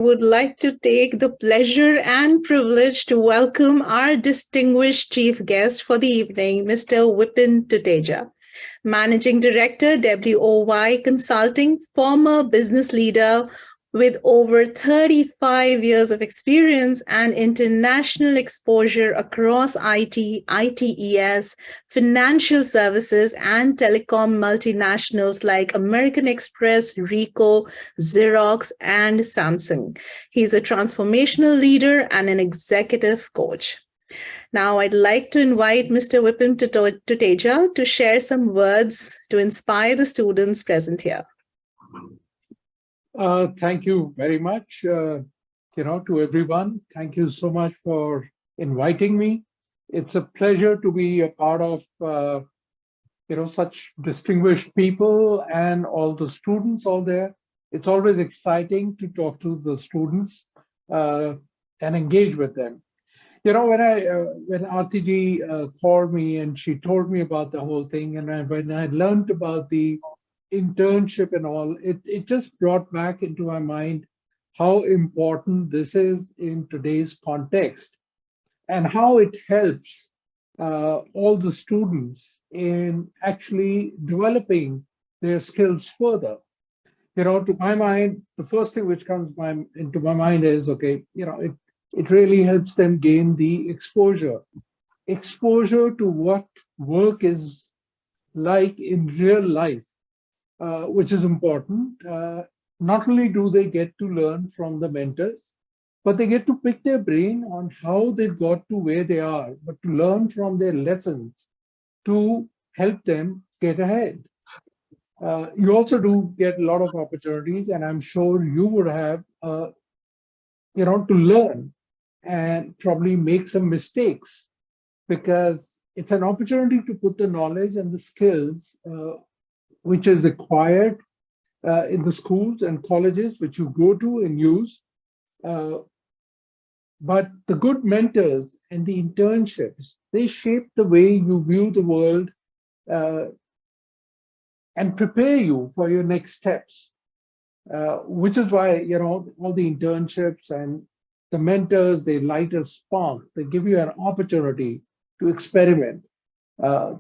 Would like to take the pleasure and privilege to welcome our distinguished chief guest for the evening, Mr. Vipin Tuteja, Managing Director, WOY Consulting, former business leader with over 35 years of experience and international exposure across IT, ITeS, financial services, and telecom multinationals like American Express, Ricoh, Xerox, and Samsung. He's a transformational leader and an executive coach. Now, I'd like to invite Mr. Vipin Tuteja to share some words to inspire the students present here. Thank you very much, to everyone. Thank you so much for inviting me. It's a pleasure to be a part of, such distinguished people and all the students all there. It's always exciting to talk to the students and engage with them. When RTG called me and she told me about the whole thing, and when I learned about the internship and all, it just brought back into my mind how important this is in today's context and how it helps all the students in actually developing their skills further. To my mind, the first thing which comes into my mind is, it really helps them gain the exposure to what work is like in real life. Which is important. Not only do they get to learn from the mentors, but they get to pick their brain on how they got to where they are, but to learn from their lessons to help them get ahead. You also do get a lot of opportunities, and I'm sure you would have, to learn and probably make some mistakes, because it's an opportunity to put the knowledge and the skills which is acquired in the schools and colleges which you go to and use. But the good mentors and the internships, they shape the way you view the world and prepare you for your next steps, which is why, all the internships and the mentors, they light a spark, they give you an opportunity to experiment.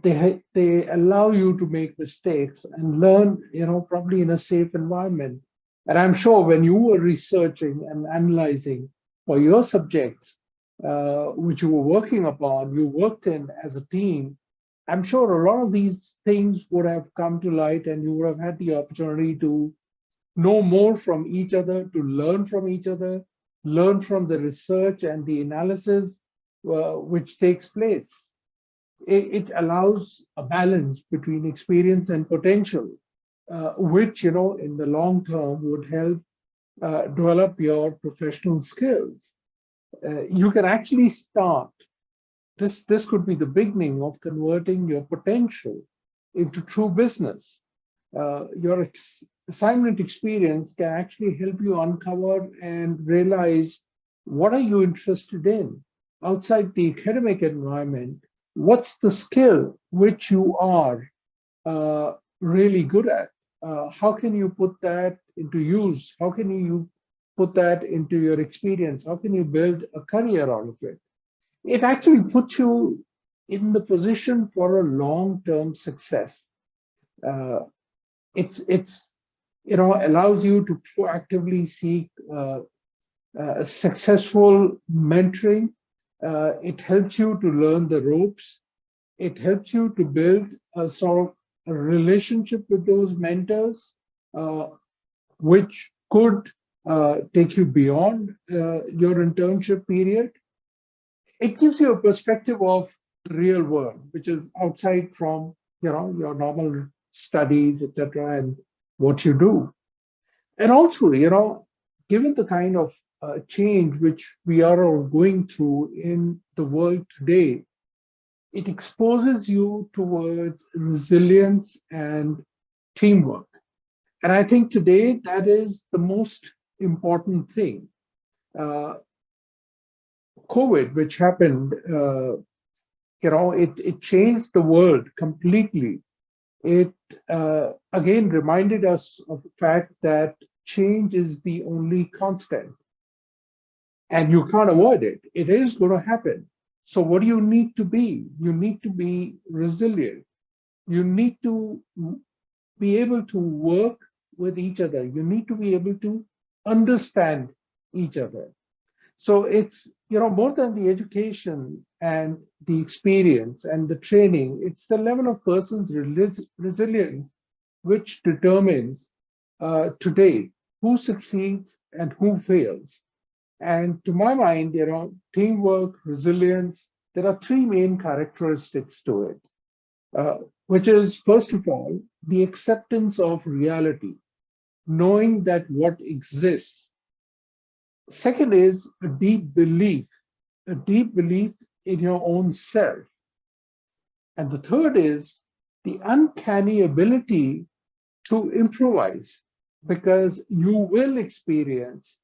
They allow you to make mistakes and learn, probably in a safe environment. And I'm sure when you were researching and analyzing for your subjects, which you were working upon, you worked in as a team, I'm sure a lot of these things would have come to light and you would have had the opportunity to know more from each other, to learn from each other, learn from the research and the analysis which takes place. It allows a balance between experience and potential, which, in the long term would help develop your professional skills. You can actually start, this could be the beginning of converting your potential into true business. Your assignment experience can actually help you uncover and realize what are you interested in outside the academic environment. What's the skill which you are really good at? How can you put that into use? How can you put that into your experience? How can you build a career out of it? It actually puts you in the position for a long-term success. It's allows you to proactively seek successful mentoring. It helps you to learn the ropes. It helps you to build a sort of a relationship with those mentors, which could take you beyond your internship period. It gives you a perspective of the real world, which is outside from your normal studies, etc., and what you do. And also, given the kind of change which we are all going through in the world today, it exposes you towards resilience and teamwork. And I think today that is the most important thing. COVID, which happened, it changed the world completely. It again reminded us of the fact that change is the only constant. and you can't avoid it. It is going to happen. So what do you need to be? You need to be resilient. You need to be able to work with each other. You need to be able to understand each other. So it's, more than the education and the experience and the training, it's the level of person's resilience which determines today who succeeds and who fails. And to my mind, teamwork, resilience, there are three main characteristics to it, which is, first of all, the acceptance of reality, knowing that what exists. Second is a deep belief in your own self. And the third is the uncanny ability to improvise, because you will experience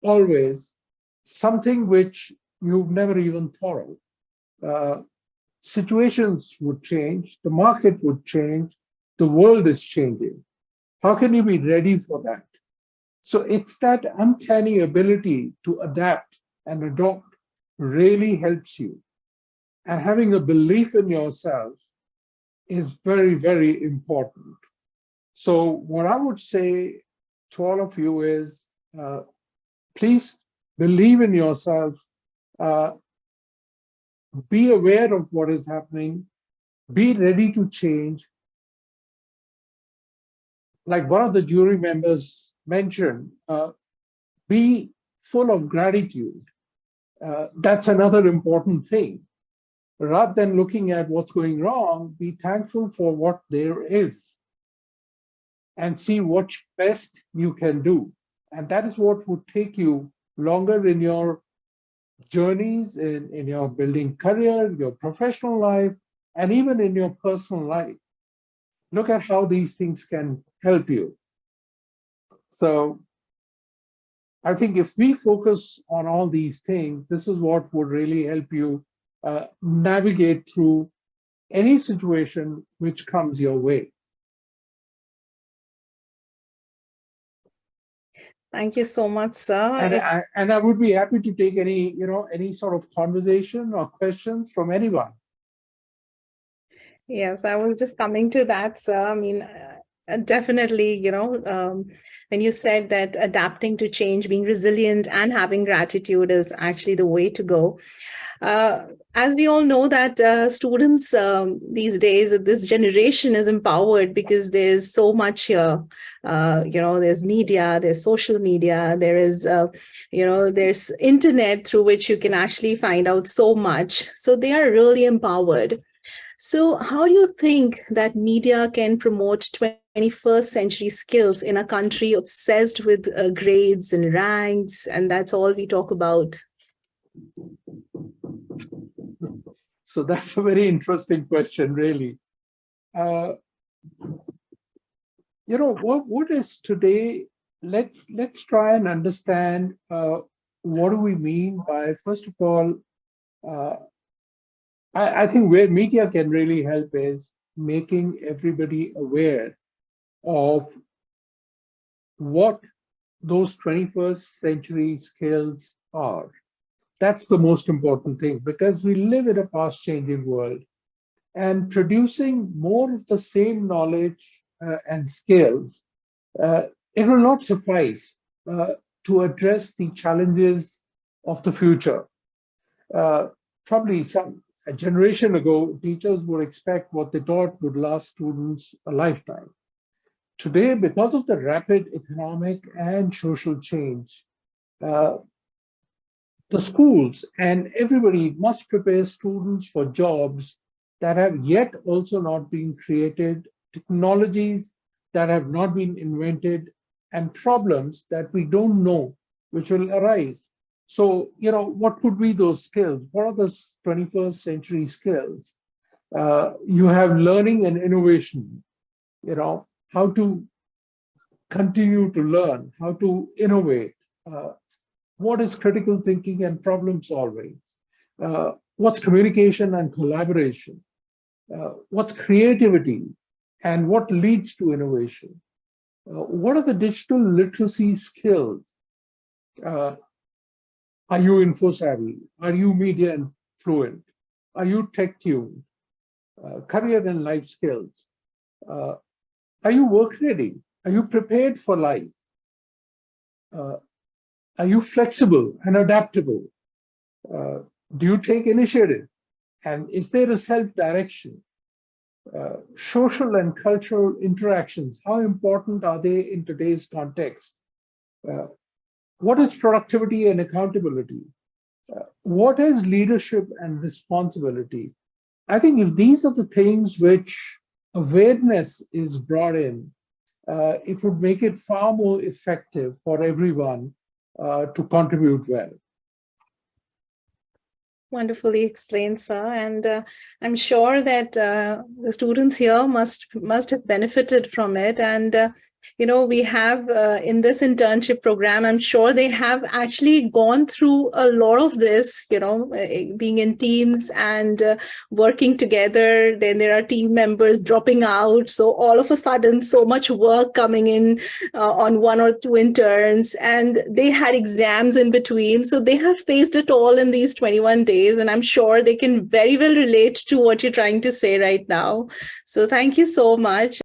always something which you've never even thought of. Situations would change, the market would change, the world is changing. How can you be ready for that? So it's that uncanny ability to adapt and adopt really helps you. And having a belief in yourself is very, very important. So what I would say to all of you is, please believe in yourself, uh, be aware of what is happening, be ready to change. Like one of the jury members mentioned, be full of gratitude. That's another important thing. Rather than looking at what's going wrong, be thankful for what there is and see what best you can do. And that is what would take you longer in your journeys, in your building career, your professional life, and even in your personal life. Look at how these things can help you. So I think if we focus on all these things, this is what would really help you navigate through any situation which comes your way. Thank you so much, sir. And I would be happy to take any sort of conversation or questions from anyone. Yes, I was just coming to that, sir. I mean, definitely, when you said that adapting to change, being resilient, and having gratitude is actually the way to go. As we all know that students these days, this generation is empowered because there's so much here. There's media, there's social media, there is, there's internet through which you can actually find out so much. So they are really empowered. So how do you think that media can promote 21st century skills in a country obsessed with grades and ranks, and that's all we talk about? So that's a very interesting question, really. What is today? Let's try and understand what do we mean by, first of all, I think where media can really help is making everybody aware of what those 21st century skills are. That's the most important thing, because we live in a fast changing world, and producing more of the same knowledge and skills, it will not suffice to address the challenges of the future. Probably a generation ago, teachers would expect what they taught would last students a lifetime. Today, because of the rapid economic and social change, the schools and everybody must prepare students for jobs that have yet also not been created, technologies that have not been invented, and problems that we don't know which will arise. So, what could be those skills? What are the 21st century skills? You have learning and innovation, how to continue to learn, how to innovate. What is critical thinking and problem solving? What's communication and collaboration? What's creativity? And what leads to innovation? What are the digital literacy skills? Are you info savvy? Are you media fluent? Are you tech tuned? Career and life skills. Uh, are you work ready? Are you prepared for life? Uh, are you flexible and adaptable? Uh, do you take initiative? And is there a self-direction? Social and cultural interactions, how important are they in today's context? Uh, what is productivity and accountability? What is leadership and responsibility? I think if these are the things which awareness is brought in, it would make it far more effective for everyone to contribute well. Wonderfully explained, sir. And I'm sure that the students here must have benefited from it. And we have in this internship program, I'm sure they have actually gone through a lot of this, being in teams and working together. Then there are team members dropping out. So all of a sudden, so much work coming in on one or two interns, and they had exams in between. So they have faced it all in these 21 days. And I'm sure they can very well relate to what you're trying to say right now. So thank you so much.